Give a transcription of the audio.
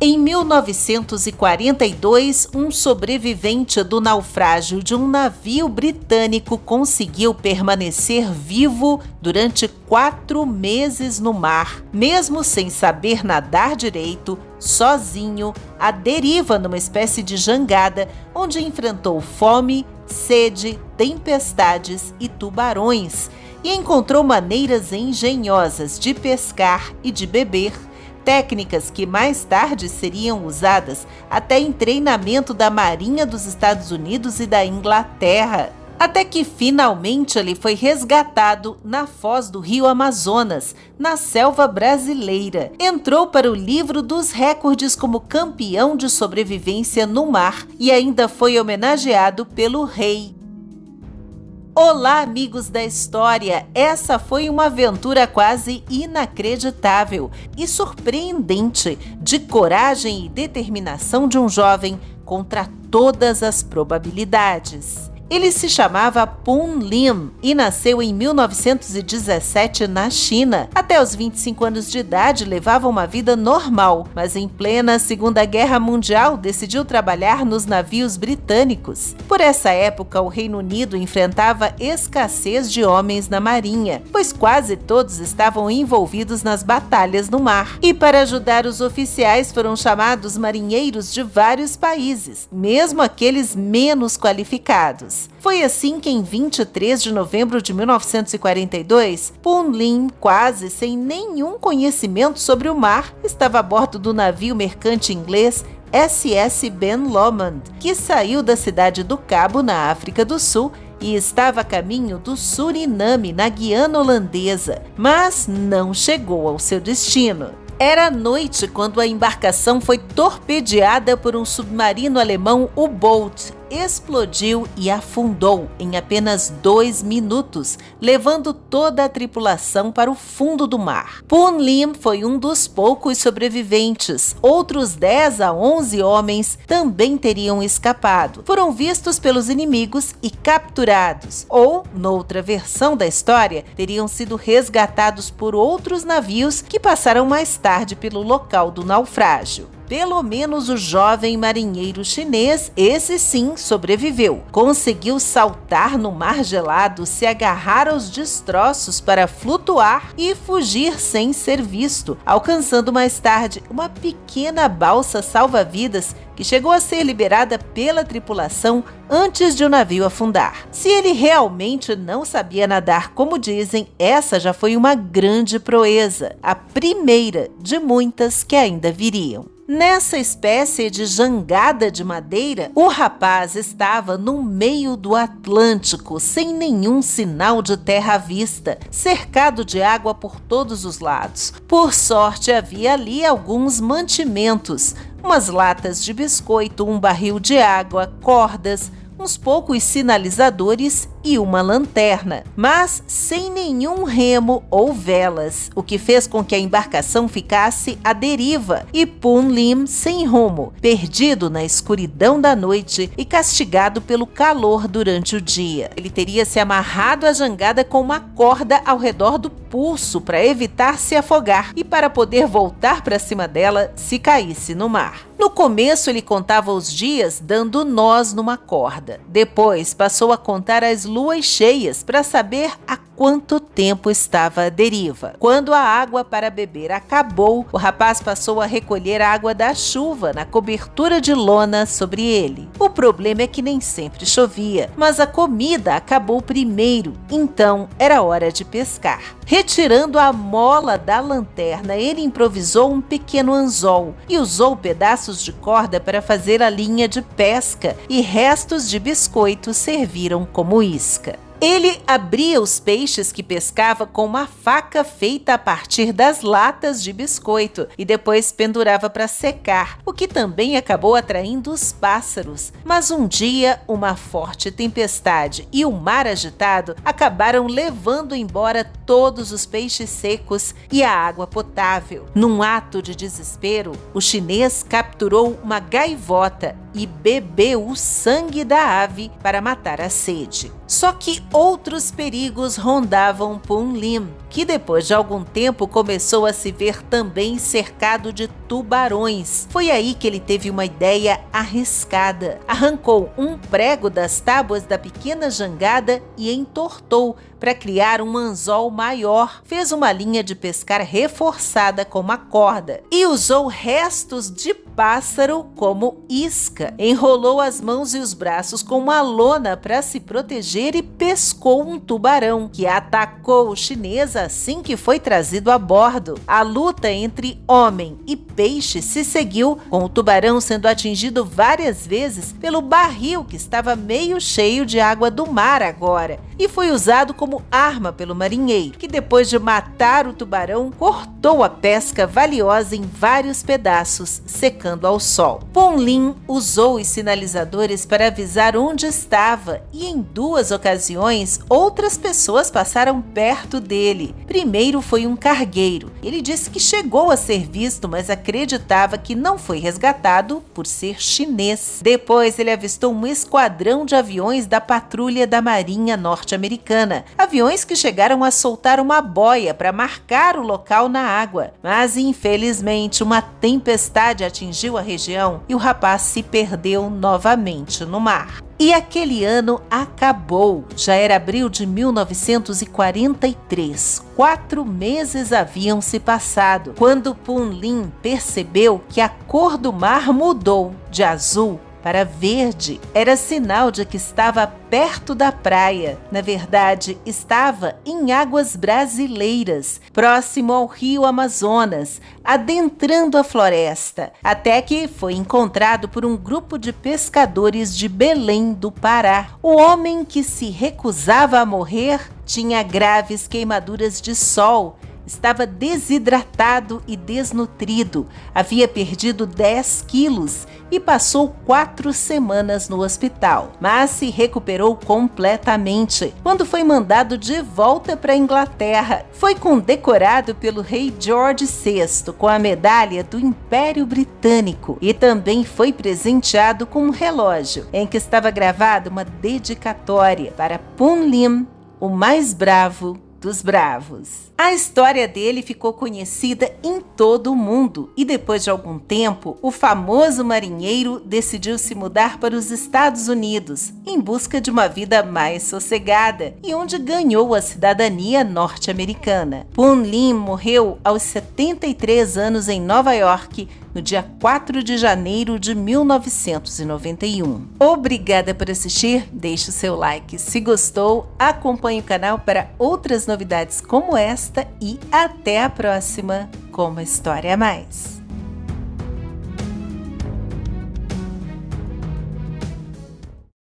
Em 1942, um sobrevivente do naufrágio de um navio britânico conseguiu permanecer vivo durante 4 meses no mar, mesmo sem saber nadar direito, sozinho, à deriva numa espécie de jangada, onde enfrentou fome, sede, tempestades e tubarões, e encontrou maneiras engenhosas de pescar e de beber, técnicas que mais tarde seriam usadas até em treinamento da Marinha dos Estados Unidos e da Inglaterra, até que finalmente ele foi resgatado na foz do rio Amazonas, na selva brasileira. Entrou para o livro dos recordes como campeão de sobrevivência no mar e ainda foi homenageado pelo rei. Olá, amigos da história! Essa foi uma aventura quase inacreditável e surpreendente de coragem e determinação de um jovem contra todas as probabilidades. Ele se chamava Pun Lim e nasceu em 1917 na China. Até os 25 anos de idade levava uma vida normal, mas em plena Segunda Guerra Mundial decidiu trabalhar nos navios britânicos. Por essa época, o Reino Unido enfrentava escassez de homens na marinha, pois quase todos estavam envolvidos nas batalhas no mar. E para ajudar os oficiais foram chamados marinheiros de vários países, mesmo aqueles menos qualificados. Foi assim que em 23 de novembro de 1942, Pun Lim, quase sem nenhum conhecimento sobre o mar, estava a bordo do navio mercante inglês SS Ben Lomond, que saiu da cidade do Cabo, na África do Sul, e estava a caminho do Suriname, na Guiana Holandesa, mas não chegou ao seu destino. Era noite quando a embarcação foi torpedeada por um submarino alemão U-Boot, explodiu e afundou em apenas 2 minutos, levando toda a tripulação para o fundo do mar. Pun Lim foi um dos poucos sobreviventes. Outros 10 a 11 homens também teriam escapado. Foram vistos pelos inimigos e capturados, ou, noutra versão da história, teriam sido resgatados por outros navios que passaram mais tarde pelo local do naufrágio. Pelo menos o jovem marinheiro chinês, esse sim, sobreviveu. Conseguiu saltar no mar gelado, se agarrar aos destroços para flutuar e fugir sem ser visto, alcançando mais tarde uma pequena balsa salva-vidas que chegou a ser liberada pela tripulação antes de o navio afundar. Se ele realmente não sabia nadar como dizem, essa já foi uma grande proeza, a primeira de muitas que ainda viriam. Nessa espécie de jangada de madeira, o rapaz estava no meio do Atlântico, sem nenhum sinal de terra à vista, cercado de água por todos os lados. Por sorte, havia ali alguns mantimentos, umas latas de biscoito, um barril de água, cordas, uns poucos sinalizadores e uma lanterna, mas sem nenhum remo ou velas, o que fez com que a embarcação ficasse à deriva e Pun Lim sem rumo, perdido na escuridão da noite e castigado pelo calor durante o dia. Ele teria se amarrado à jangada com uma corda ao redor do pulso para evitar se afogar e para poder voltar para cima dela se caísse no mar. No começo ele contava os dias dando nós numa corda. Depois passou a contar as luas cheias para saber há quanto tempo estava à deriva. Quando a água para beber acabou, o rapaz passou a recolher a água da chuva na cobertura de lona sobre ele. O problema é que nem sempre chovia, mas a comida acabou primeiro, então era hora de pescar. Retirando a mola da lanterna, ele improvisou um pequeno anzol e usou pedaços de corda para fazer a linha de pesca, e restos de biscoito serviram como isca. Ele abria os peixes que pescava com uma faca feita a partir das latas de biscoito e depois pendurava para secar, o que também acabou atraindo os pássaros. Mas um dia, uma forte tempestade e o mar agitado acabaram levando embora todos os peixes secos e a água potável. Num ato de desespero, o chinês capturou uma gaivota e bebeu o sangue da ave para matar a sede. Só que outros perigos rondavam Pun Lim. que depois de algum tempo começou a se ver também cercado de tubarões. Foi aí que ele teve uma ideia arriscada. Arrancou um prego das tábuas da pequena jangada e entortou para criar um anzol maior. Fez uma linha de pescar reforçada com uma corda e usou restos de pássaro como isca. Enrolou as mãos e os braços com uma lona para se proteger e pescou um tubarão, que atacou o chinês assim que foi trazido a bordo. A luta entre homem e peixe se seguiu, com o tubarão sendo atingido várias vezes pelo barril que estava meio cheio de água do mar agora, e foi usado como arma pelo marinheiro, que depois de matar o tubarão, cortou a pesca valiosa em vários pedaços, secando ao sol. Pun Lin usou os sinalizadores para avisar onde estava e em 2 ocasiões outras pessoas passaram perto dele. Primeiro foi um cargueiro. Ele disse que chegou a ser visto, mas acreditava que não foi resgatado por ser chinês. Depois ele avistou um esquadrão de aviões da patrulha da Marinha norte-americana. Aviões que chegaram a soltar uma boia para marcar o local na água. Mas infelizmente uma tempestade atingiu a região e o rapaz se perdeu novamente no mar. E aquele ano acabou. Já era abril de 1943. 4 meses haviam se passado quando Pun Lin percebeu que a cor do mar mudou de azul para verde. Era sinal de que estava perto da praia. Na verdade, estava em águas brasileiras, próximo ao rio Amazonas, adentrando a floresta, até que foi encontrado por um grupo de pescadores de Belém do Pará. O homem, que se recusava a morrer, tinha graves queimaduras de sol. Estava desidratado e desnutrido, havia perdido 10 quilos e passou 4 semanas no hospital, mas se recuperou completamente. Quando foi mandado de volta para a Inglaterra, foi condecorado pelo rei George VI com a medalha do Império Britânico e também foi presenteado com um relógio em que estava gravada uma dedicatória para Pun Lin, o mais bravo dos bravos. A história dele ficou conhecida em todo o mundo e depois de algum tempo, o famoso marinheiro decidiu se mudar para os Estados Unidos em busca de uma vida mais sossegada e onde ganhou a cidadania norte-americana. Pun Lin morreu aos 73 anos em Nova York no dia 4 de janeiro de 1991. Obrigada por assistir, deixe o seu like se gostou, acompanhe o canal para outras novidades como esta e até a próxima com uma história a mais.